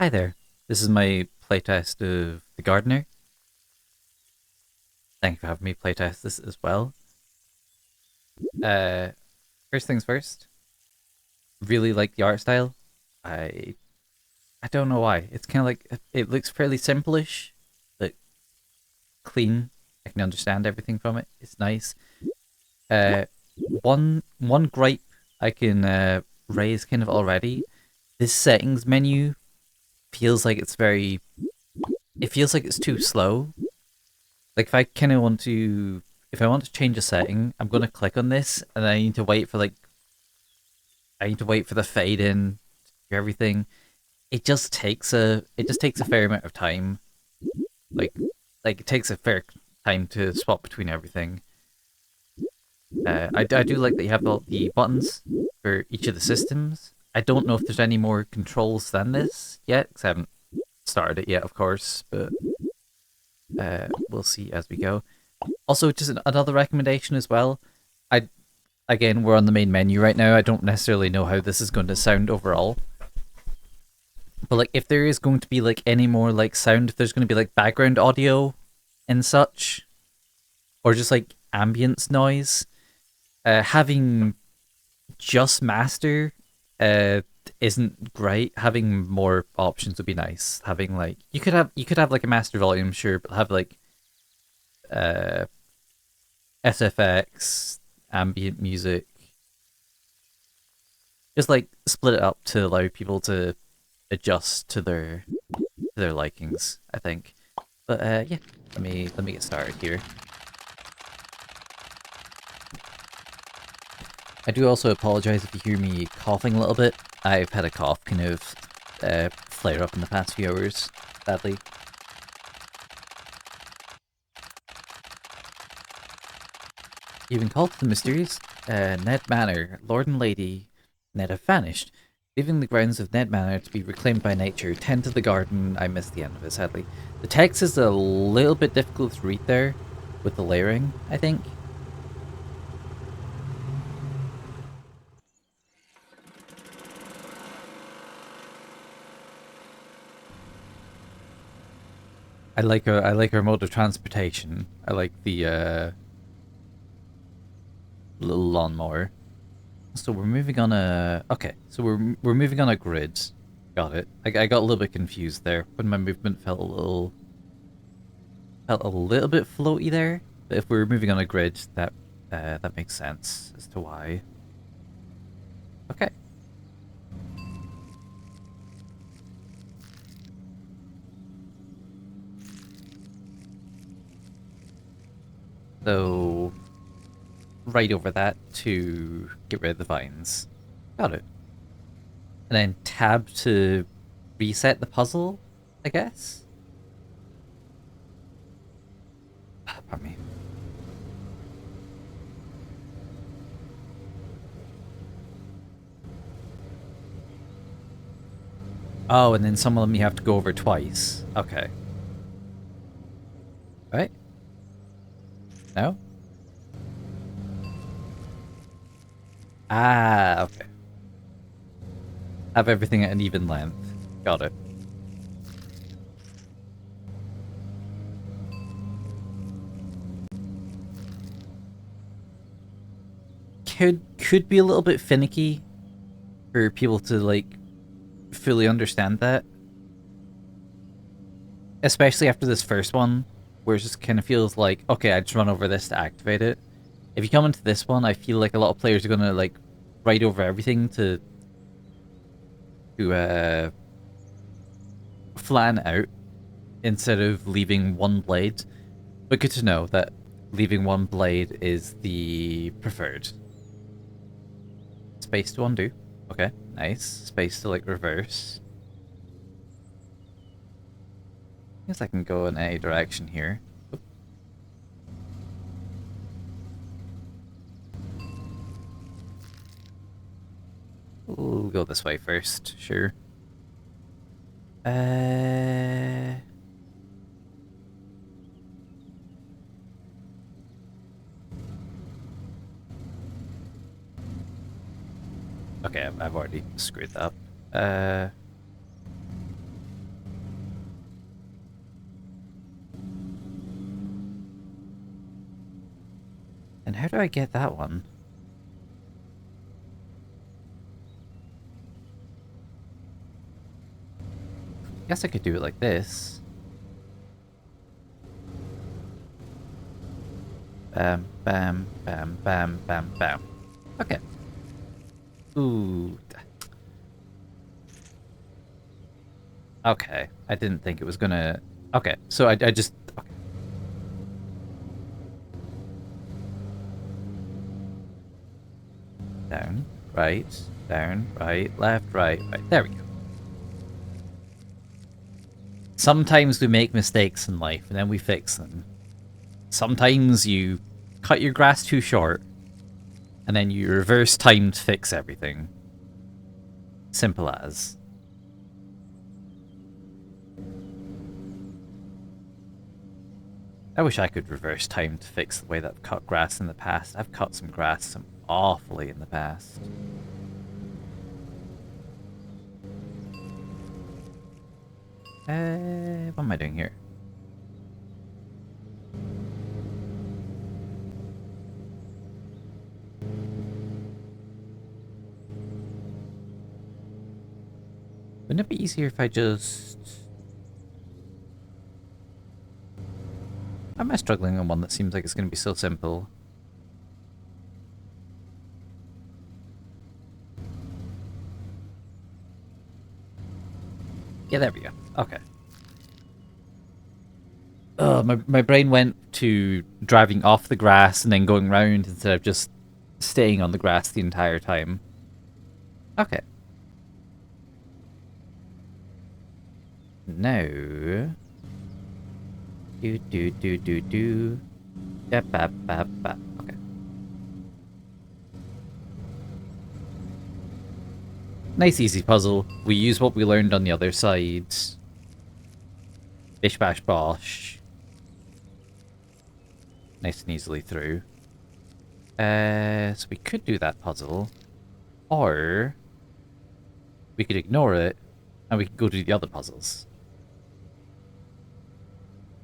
Hi there. This is my playtest of the Gardener. Thank you for having me playtest this as well. Uh, First things first. Really like the art style. I I don't know why. It's kind of like it looks fairly simplish, but clean. I can understand everything from it. It's nice. Uh, one gripe I can raise kind of already. This settings menu feels like it's very. It feels like it's too slow. Like if I kind of want to, if I want to change a setting, I'm gonna click on this, and I need to wait for I need to wait for the fade in, to everything. It just takes a fair amount of time. Like, like it takes a fair time to swap between everything. I do like that you have all the buttons for each of the systems. I don't know if there's any more controls than this yet, because I haven't started it yet, of course, but we'll see as we go. Also, just another recommendation as well. I Again, we're on the main menu right now. I don't necessarily know how this is going to sound overall, but like if there is going to be like any more like sound, if there's going to be like background audio and such, or just like ambience noise, having just master uh isn't great. Having more options would be nice. Having like you could have like a master volume, sure, but have like uh SFX, ambient music, just like split it up to allow people to adjust to their likings, I think. But yeah, let me get started here. I do also apologize if you hear me coughing a little bit. I've had a cough kind of flare up in the past few hours, sadly. You've been called to the mysterious Ned Manor. Lord and Lady Ned have vanished, leaving the grounds of Ned Manor to be reclaimed by nature. Tend to the garden. I missed the end of it, sadly. The text is a little bit difficult to read there with the layering, I think. I like our mode of transportation. I like the little lawnmower. So we're moving on a okay. So we're moving on a grid. Got it. I got a little bit confused there when my movement felt a little bit floaty there. But if we're moving on a grid, that makes sense as to why. Okay. So right over that to get rid of the vines. Got it. And then tab to reset the puzzle, I guess. Pardon me. Oh, and then some of them you have to go over twice. Okay. Right? No? Ah, okay. Have everything at an even length. Got it. Could be a little bit finicky for people to like fully understand that, especially after this first one, where it just kind of feels like okay, I just run over this to activate it. If you come into this one, I feel like a lot of players are gonna like write over everything to flatten out instead of leaving one blade. But good to know that leaving one blade is the preferred. Space to undo. Okay, nice. Space to like reverse. Guess I can go in any direction here. We'll go this way first, sure. Uh... Okay, I've already screwed that up. And how do I get that one? Guess I could do it like this. Bam, bam, bam, bam, bam, bam. Okay. Ooh. Okay. I didn't think it was gonna... Okay, so I just... Okay. Down, right, left, right. There we go. Sometimes we make mistakes in life and then we fix them. Sometimes you cut your grass too short and then you reverse time to fix everything. Simple as. I wish I could reverse time to fix the way that I've cut grass in the past. I've cut some grass awfully in the past. What am I doing here? Wouldn't it be easier if I just... Am I struggling on one that seems like it's going to be so simple? Yeah, there we go. Okay. My brain went to driving off the grass and then going round instead of just staying on the grass the entire time. Okay. Now... Do. Ba. Okay. Nice easy puzzle. We use what we learned on the other side. Bish bash bosh. Nice and easily through. So we could do that puzzle. Or we could ignore it and we could go do the other puzzles.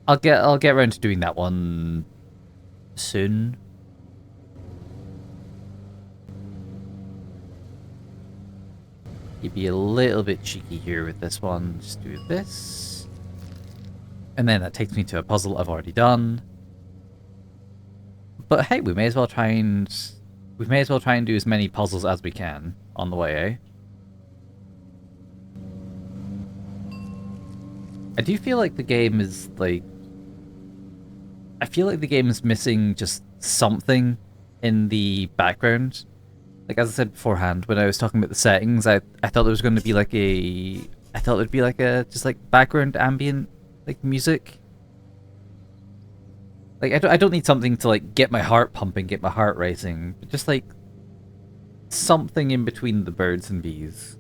I'll get around to doing that one soon. You'd be a little bit cheeky here with this one. Just do this. And then that takes me to a puzzle I've already done. But hey, we may as well try and do as many puzzles as we can on the way, eh? I do feel like the game is like... I feel like the game is missing just something in the background. Like, as I said beforehand, when I was talking about the settings, I thought there was going to be like a... I thought there'd be like a, just like background ambient, like music. Like, I don't need something to like get my heart pumping, get my heart racing, but just like something in between the birds and bees,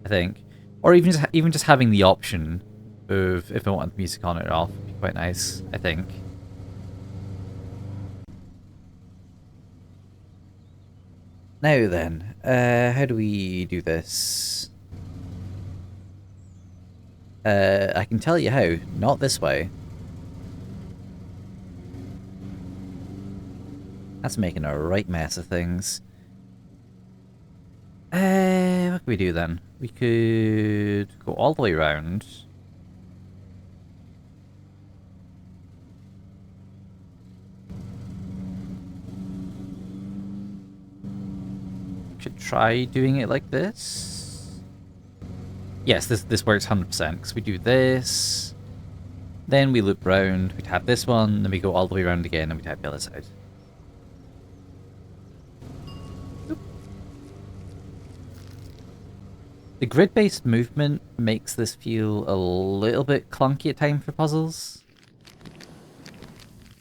I think. Or even just having the option of if I want the music on or off would be quite nice, I think. Now then, how do we do this? I can tell you how. Not this way. That's making a right mess of things. What can we do then? We could go all the way around. Should try doing it like this. Yes, this works 100%, because we do this, then we loop round, we tap this one, then we go all the way around again, and we tap the other side. Oop. The grid-based movement makes this feel a little bit clunky at times for puzzles.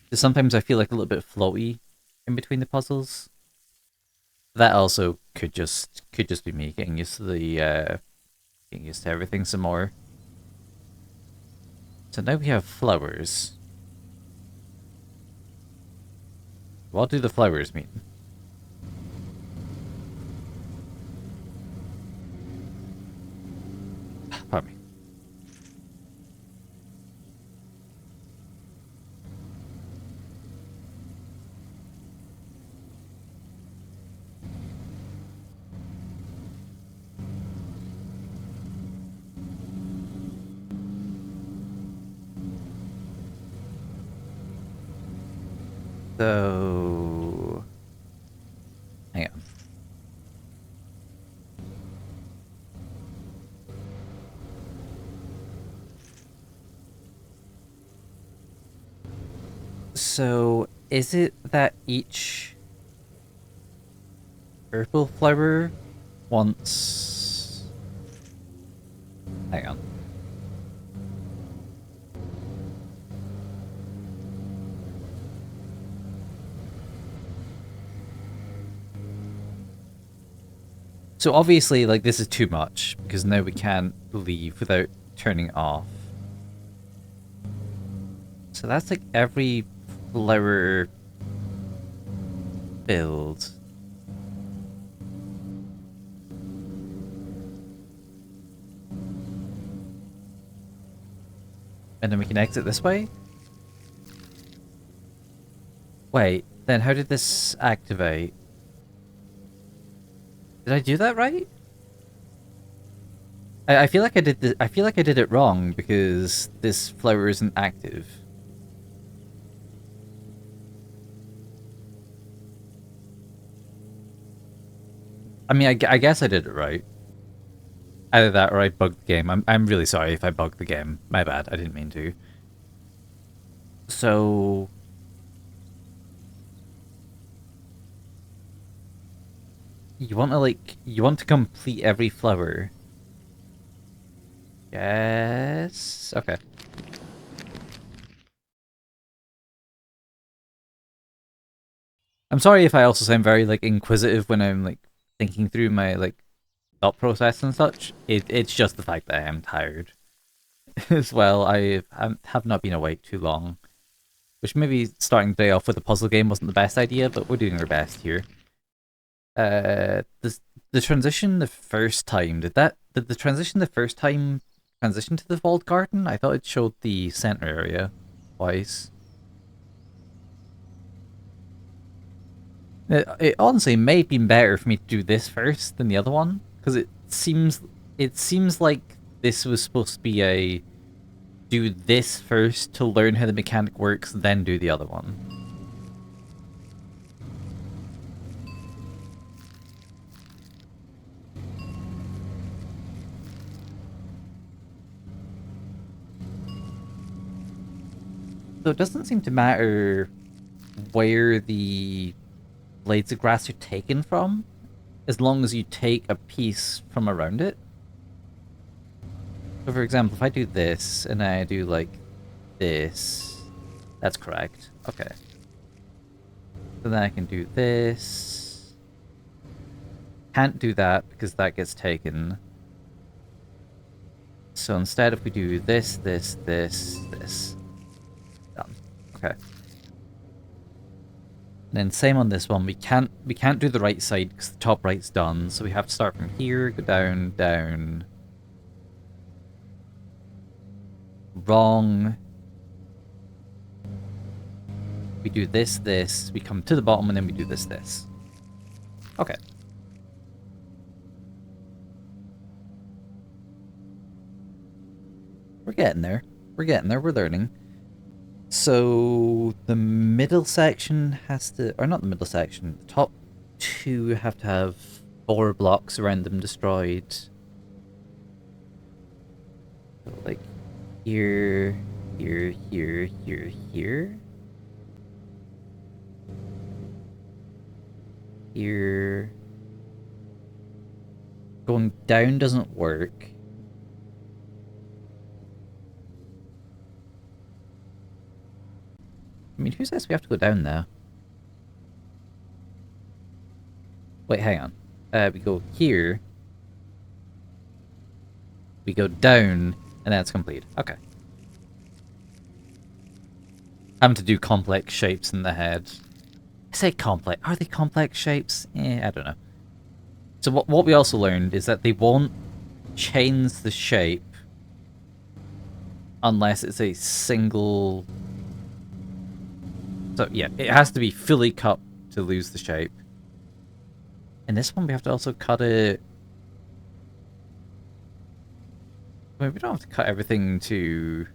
Because sometimes I feel like a little bit floaty in between the puzzles. That also could just be me getting used to the getting used to everything some more. So now we have flowers. What do the flowers mean? Pardon me. So... hang on. So, is it that each purple flower wants... hang on. So obviously, like, this is too much, because now we can't leave without turning it off. So that's like every flower build. And then we can exit this way? Wait, then how did this activate? Did I do that right? I feel like I did I feel like I did it wrong because this flower isn't active. I mean, I guess I did it right. Either that or I bugged the game. I'm really sorry if I bugged the game. My bad. I didn't mean to. So... you want to, like... you want to complete every flower. Yes... okay. I'm sorry if I also sound very, like, inquisitive when I'm, like, thinking through my, like, thought process and such. It's just the fact that I am tired. As well, I have not been awake too long. Which maybe starting the day off with a puzzle game wasn't the best idea, but we're doing our best here. The transition the first time, did the transition the first time transition to the walled garden? I thought it showed the center area twice. It honestly may have been better for me to do this first than the other one, because it seems like this was supposed to be a do this first to learn how the mechanic works, then do the other one. So it doesn't seem to matter where the blades of grass are taken from, as long as you take a piece from around it. So for example, if I do this, and I do, like, this... that's correct. Okay. So then I can do this... can't do that, because that gets taken. So instead, if we do this, this, this, this... done. Okay. And then same on this one, we can't do the right side, because the top right's done, so we have to start from here, go down, down... wrong. We do this, this, we come to the bottom, and then we do this, this. Okay. We're getting there. We're getting there, we're learning. So, the middle section has to... or not the middle section, the top two have to have 4 blocks around them destroyed. So, like, here, here, here, here, here. Here. Going down doesn't work. I mean, who says we have to go down there? Wait, hang on. We go here. We go down, and then it's complete. Okay. Having to do complex shapes in the head. I say complex. Are they complex shapes? I don't know. So what we also learned is that they won't change the shape unless it's a single... so yeah, it has to be fully cut to lose the shape. In this one, we have to also cut it... I mean, we don't have to cut everything to...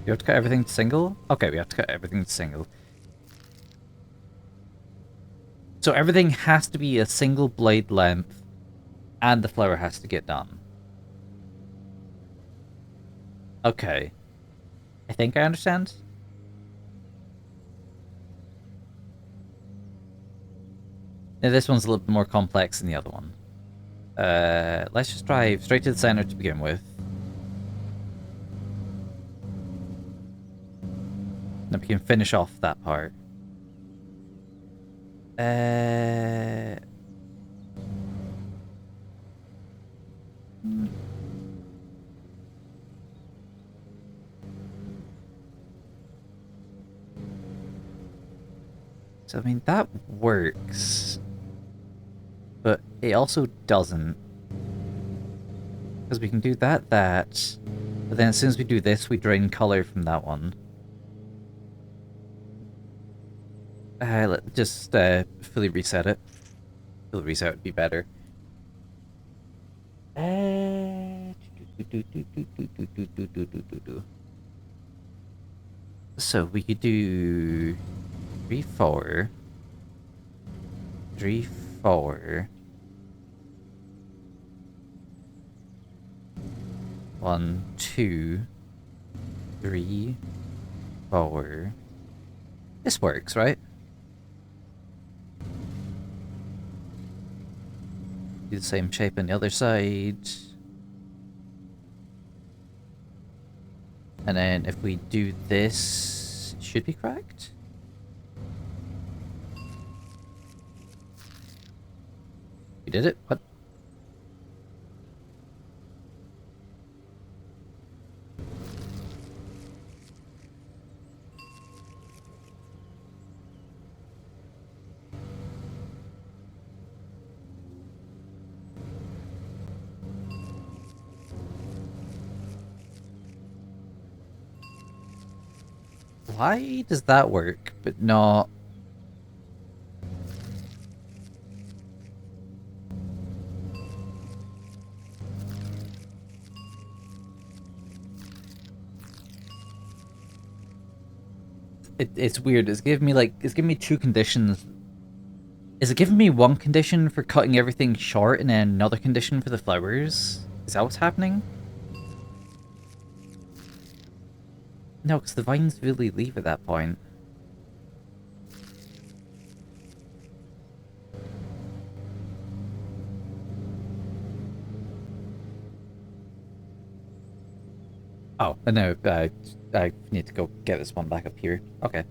You have to cut everything to single? Okay, we have to cut everything to single. So everything has to be a single blade length, and the flower has to get done. Okay. I think I understand. Now this one's a little bit more complex than the other one. Let's just drive straight to the center to begin with. Then we can finish off that part. So, I mean, that works. But it also doesn't. Because we can do that. But then as soon as we do this, we drain color from that one. Let's just fully reset it. Fully reset would be better. So we could do 3, 4. 3, 4. 1, 2, 3, 4. This works, right? Do the same shape on the other side. And then if we do this, it should be correct. We did it? What? Why does that work, but not... It's weird. It's giving me two conditions. Is it giving me one condition for cutting everything short and then another condition for the flowers? Is that what's happening? No, because the vines really leave at that point. Oh, no, I need to go get this one back up here. Okay.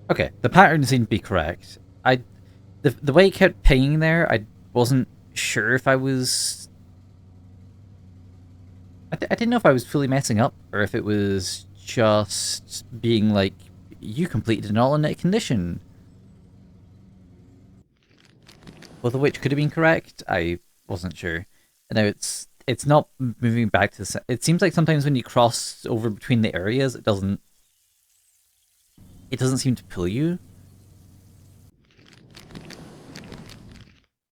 Okay, the pattern seemed to be correct. The way it kept pinging there, I wasn't sure if I was... I didn't know if I was fully messing up, or if it was just being like, you completed an alternate condition. Both of which could have been correct, I wasn't sure. And now it's not moving back to the... It seems like sometimes when you cross over between the areas, it doesn't seem to pull you.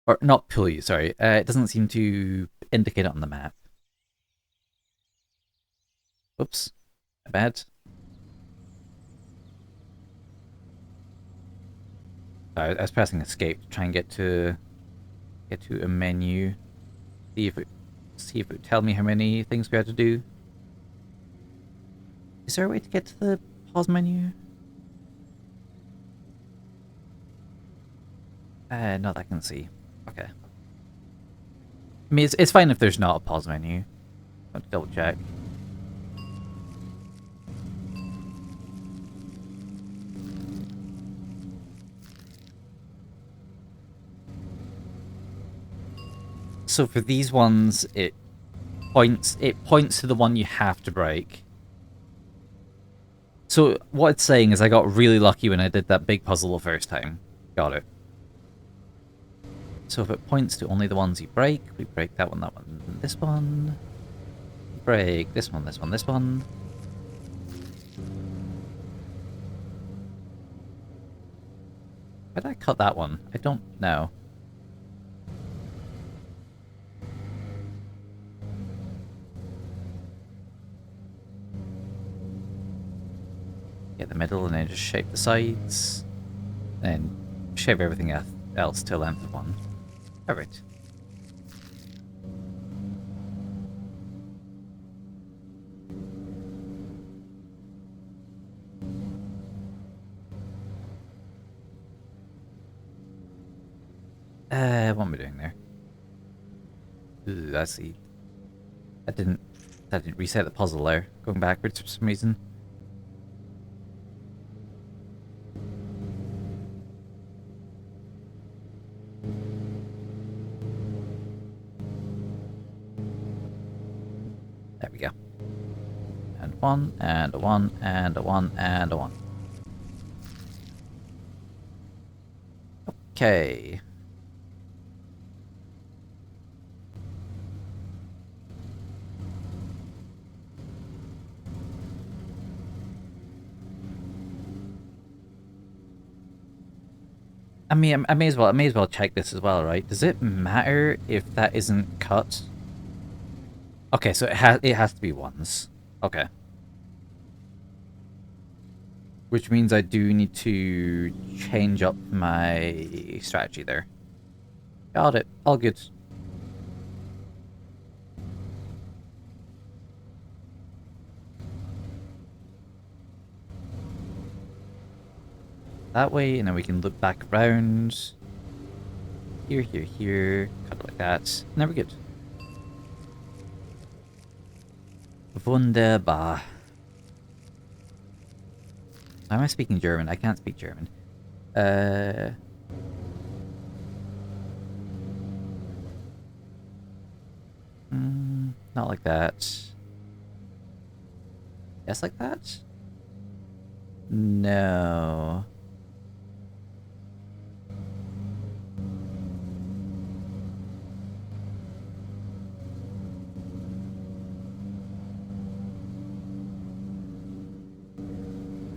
Or not pull you, sorry. It doesn't seem to indicate it on the map. Oops. My bad. Sorry, I was pressing escape to try and get to a menu. See if it would tell me how many things we had to do. Is there a way to get to the pause menu? Not that I can see. Okay. I mean, it's fine if there's not a pause menu. I'll double check. So for these ones, it points to the one you have to break. So what it's saying is I got really lucky when I did that big puzzle the first time. Got it. So if it points to only the ones you break, we break that one, this one. Break this one, this one, this one. Why did I cut that one? I don't know. Get the middle and then just shape the sides. And shape everything else to a length of 1. Alright. What am I doing there? Ooh, I see. That didn't reset the puzzle there. Going backwards for some reason. There we go. And 1, and a 1, and a 1, and a 1. Okay. I mean, I may as well check this as well, right? Does it matter if that isn't cut? Okay, so it has to be 1s. Okay. Which means I do need to change up my strategy there. Got it. All good. That way, and then we can loop back around. Here, here, here. Cut it like that. And there we're good. Wunderbar. Why am I speaking German? I can't speak German. Not like that. Yes, like that? No.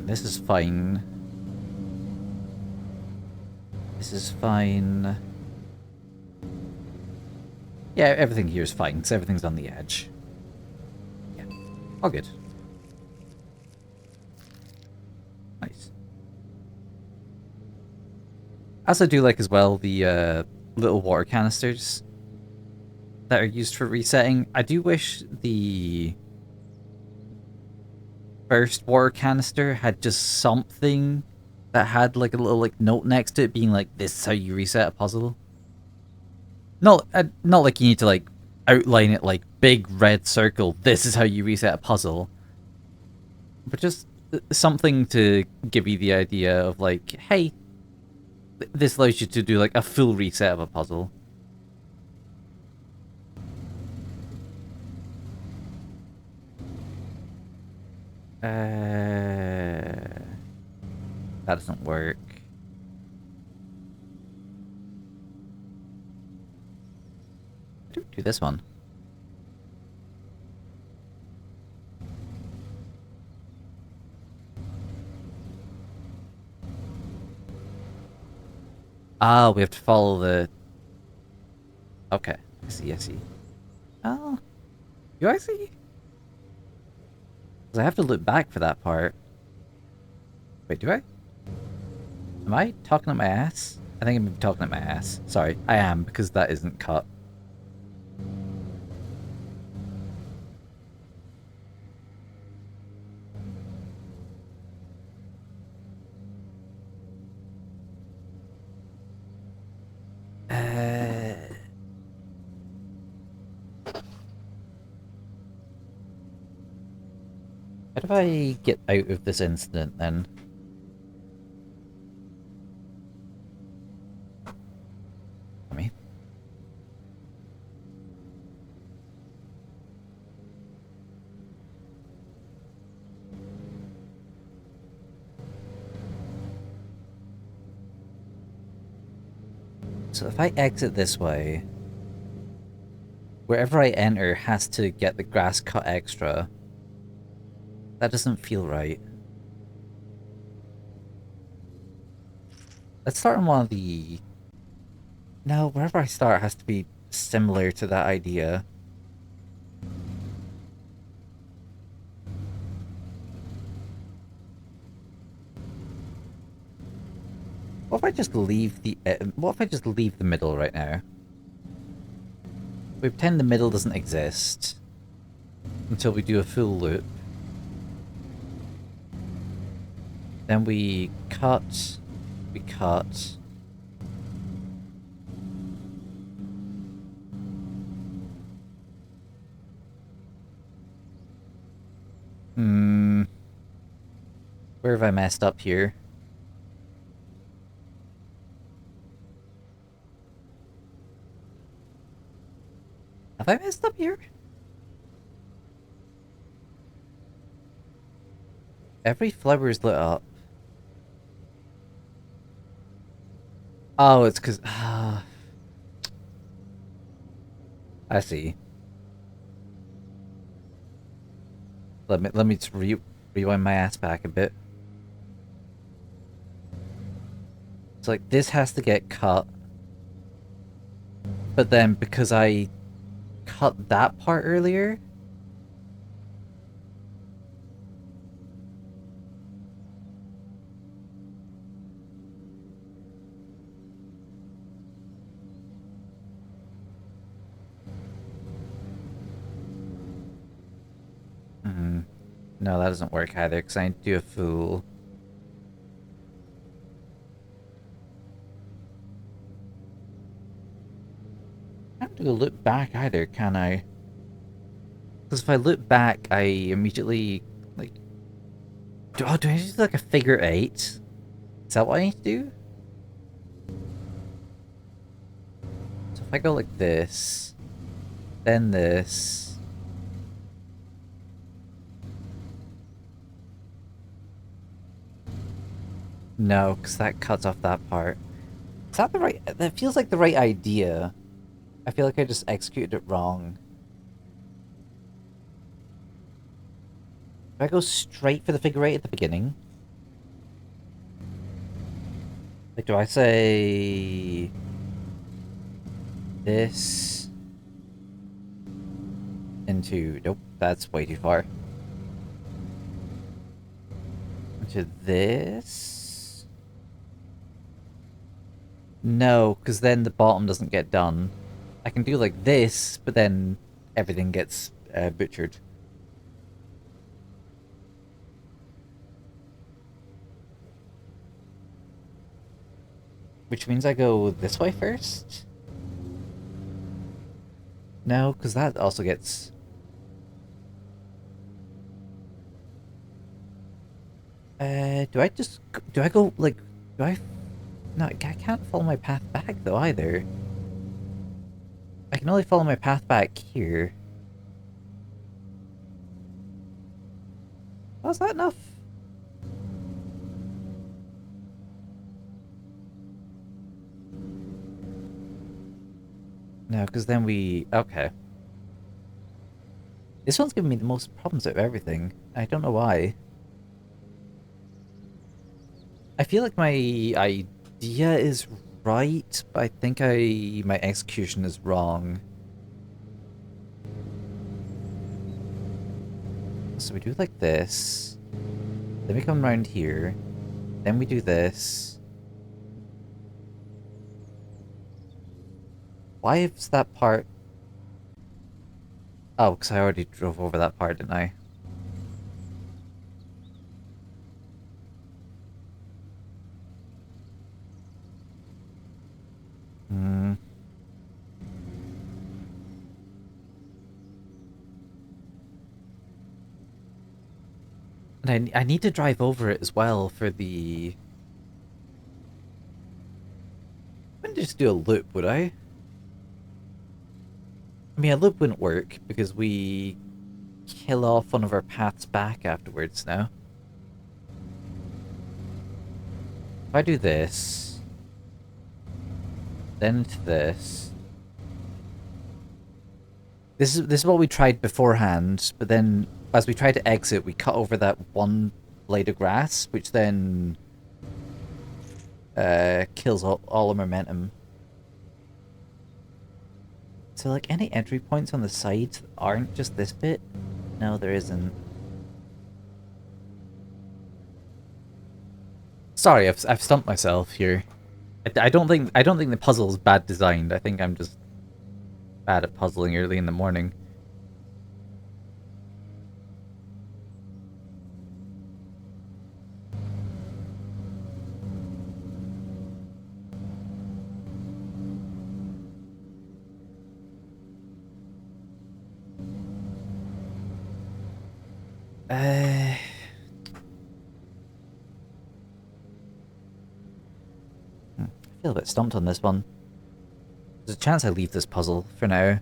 This is fine. This is fine. Yeah, everything here is fine, because everything's on the edge. Yeah, all good. Nice. I also do like as well the little water canisters that are used for resetting. I do wish the first water canister had just something that had like a little like note next to it being like, this is how you reset a puzzle. Not like you need to like outline it like big red circle, this is how you reset a puzzle. But just something to give you the idea of like, hey, this allows you to do like a full reset of a puzzle. That doesn't work. Do this one. Ah, we have to follow the... Okay, I see, I see. Oh, do I see? Because I have to look back for that part. Wait, do I? Am I talking at my ass? I think I'm talking at my ass. Sorry, I am, because that isn't cut. How do I get out of this incident, then? Me. So if I exit this way, wherever I enter has to get the grass cut extra. That doesn't feel right. Let's start on one of the... No, wherever I start has to be similar to that idea. What if I just leave the... what if I just leave the middle right now? We pretend the middle doesn't exist until we do a full loop. Then we cut. We cut. Where have I messed up here? Have I messed up here? Every flower is lit up. Oh, it's because... I see. Let me just rewind my ass back a bit. It's like, this has to get cut. But then, because I cut that part earlier... No, that doesn't work either, because I do a fool. I can't do a loop back either, can I? Because if I loop back, I immediately, like... do I just do like a figure 8? Is that what I need to do? So if I go like this, then this... No, because that cuts off that part. Is that the right... that feels like the right idea. I feel like I just executed it wrong. If I go straight for the figure 8 at the beginning... like, do I say... this... into... nope, that's way too far. Into this... no, because then the bottom doesn't get done. I can do like this, but then everything gets butchered. Which means I go this way first? No, because that also gets... do I just... do I go, like... do I... no, I can't follow my path back, though, either. I can only follow my path back here. Oh, is that enough? No, because then we... okay. This one's giving me the most problems out of everything. I don't know why. I feel like my idea is right, but I think my execution is wrong. So we do like this. Then we come around here. Then we do this. Why is that part... oh, because I already drove over that part, didn't I? And I need to drive over it as well for the... I wouldn't just do a loop, would I? I mean, a loop wouldn't work, because we kill off one of our paths back afterwards now. If I do this... then to this... This is what we tried beforehand, but then as we try to exit, we cut over that one blade of grass, which then kills all the momentum. So, like, any entry points on the sides that aren't just this bit? No, there isn't. Sorry, I've stumped myself here. I don't think the puzzle is bad designed. I think I'm just bad at puzzling early in the morning. I feel a bit stumped on this one. There's a chance I leave this puzzle for now.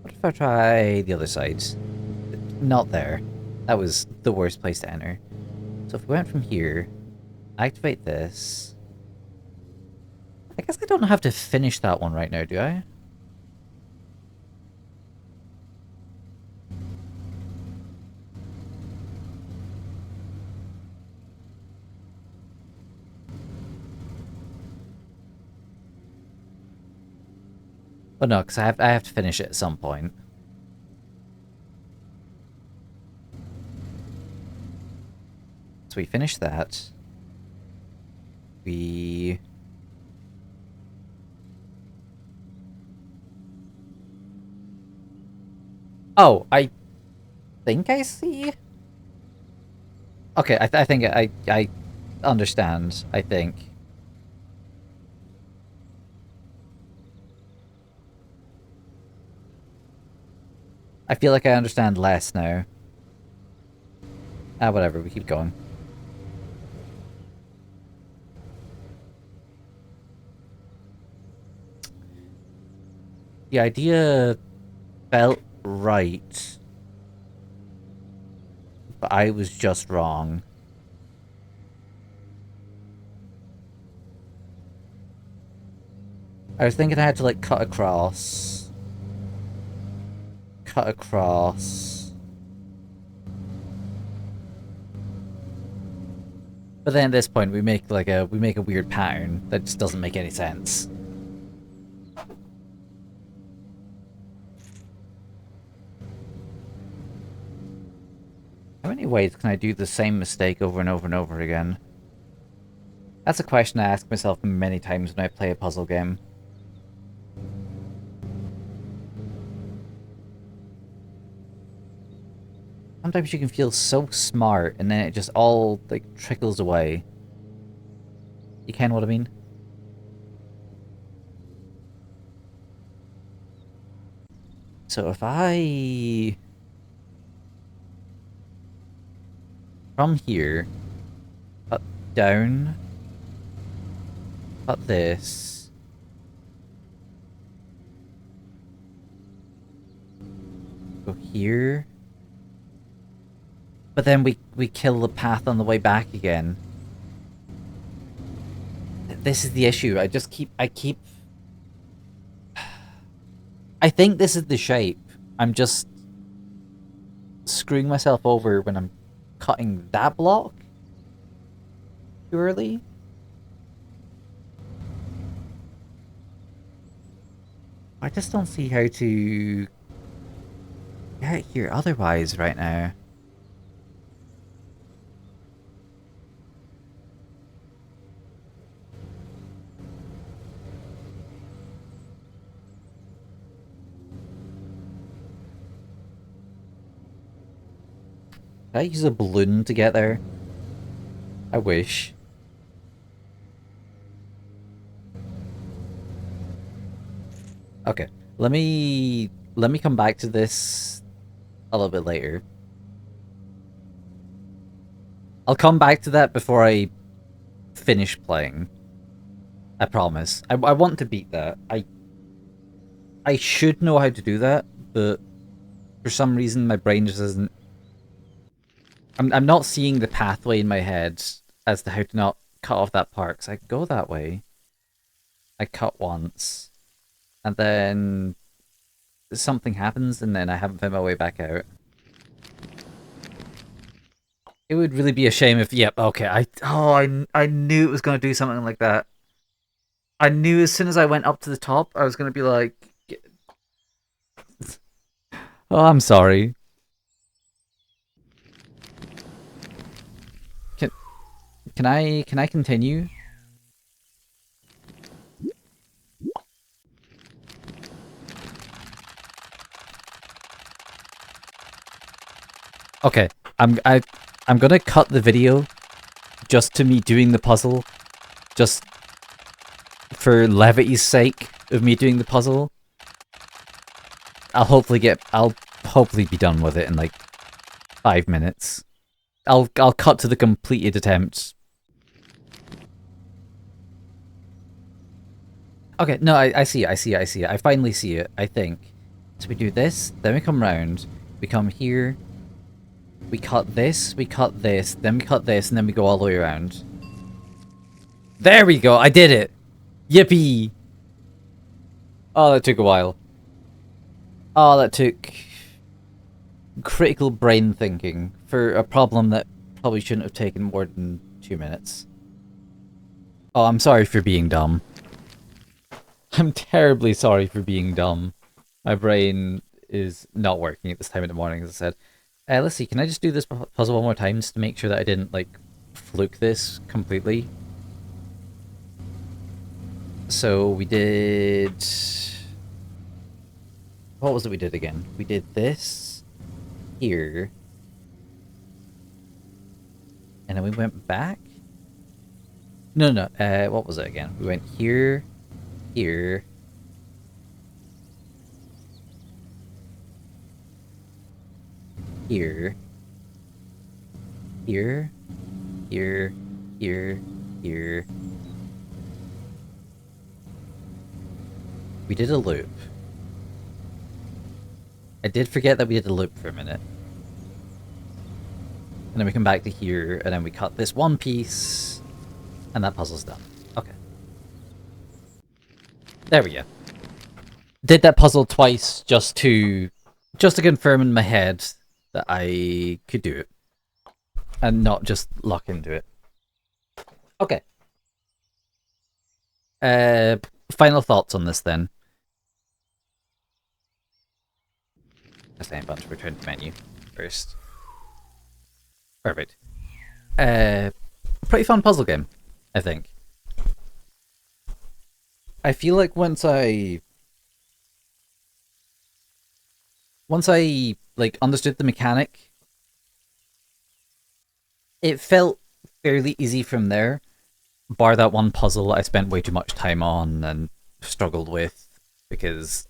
What if I try the other side? Not there. That was the worst place to enter. So if we went from here, activate this. I guess I don't have to finish that one right now, do I? Oh no, because I have to finish it at some point. So we finish that. We... Oh, I think I see? Okay, I think I understand, I think. I feel like I understand less now. Ah, whatever, we keep going. The idea felt right, but I was just wrong. I was thinking I had to, like, cut across. Cut across. But then at this point we make a weird pattern that just doesn't make any sense. How many ways can I do the same mistake over and over and over again? That's a question I ask myself many times when I play a puzzle game. Sometimes you can feel so smart and then it just all, like, trickles away. You ken what I mean? So if I... From here, cut down, cut this, go here, but then we kill the path on the way back again. This is the issue. I think this is the shape. I'm just screwing myself over when I'm cutting that block too early. I just don't see how to get here otherwise right now. Can I use a balloon to get there? I wish. Okay, let me come back to this a little bit later. I'll come back to that before I finish playing. I promise. I want to beat that. I should know how to do that, but for some reason my brain just isn't... I'm not seeing the pathway in my head as to how to not cut off that part, because I go that way. I cut once, and then something happens, and then I haven't found my way back out. It would really be a shame if... Yep, okay, I knew it was going to do something like that. I knew as soon as I went up to the top, I was going to be like... Oh, I'm sorry. Can I continue? Okay, I'm gonna cut the video just to me doing the puzzle, just for levity's sake of me doing the puzzle. I'll hopefully be done with it in like 5 minutes. I'll cut to the completed attempt. Okay, no, I see it. I finally see it, I think. So we do this, then we come round, we come here, we cut this, then we cut this, and then we go all the way around. There we go, I did it! Yippee! Oh, that took a while. Oh, that took critical brain thinking for a problem that probably shouldn't have taken more than 2 minutes. Oh, I'm sorry for being dumb. I'm terribly sorry for being dumb. My brain is not working at this time of the morning, as I said. Let's see, can I just do this puzzle one more time just to make sure that I didn't, like, fluke this completely? So we did... What was it we did again? We did this here. And then we went back? No, what was it again? We went here, here. Here. Here. Here. Here. Here. We did a loop. I did forget that we did a loop for a minute. And then we come back to here, and then we cut this one piece, and that puzzle's done. Okay. There we go. Did that puzzle twice just to confirm in my head that I could do it. And not just lock into it. Okay. Final thoughts on this then. I'm about to return to menu first. Perfect. Pretty fun puzzle game, I think. I feel like once I like understood the mechanic, it felt fairly easy from there. Bar that one puzzle I spent way too much time on and struggled with because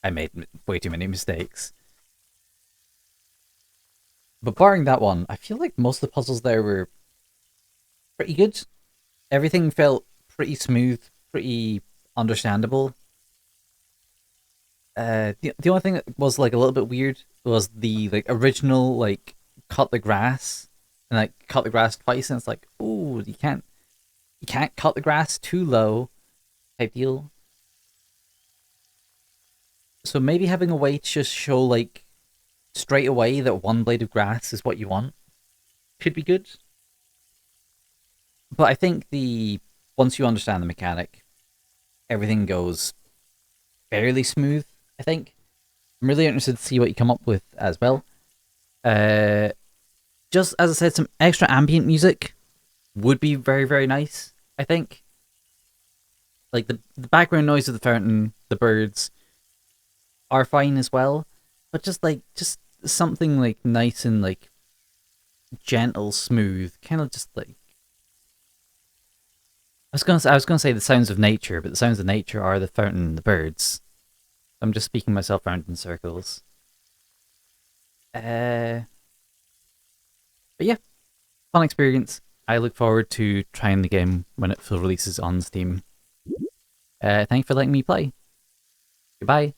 I made way too many mistakes. But barring that one, I feel like most of the puzzles there were pretty good. Everything felt pretty smooth, pretty understandable. The only thing that was like a little bit weird was the like original like cut the grass and like cut the grass twice, and it's like, ooh, you can't cut the grass too low type deal. So maybe having a way to just show like straight away that one blade of grass is what you want could be good. But I think once you understand the mechanic, everything goes fairly smooth, I think. I'm really interested to see what you come up with as well. Just as I said, some extra ambient music would be very, very nice, I think. Like the background noise of the fountain, the birds are fine as well, but just something like nice and like gentle, smooth, kind of just like I was gonna say the sounds of nature, but the sounds of nature are the fountain and the birds. I'm just speaking myself around in circles. But yeah, fun experience. I look forward to trying the game when it full releases on Steam. Thanks for letting me play. Goodbye.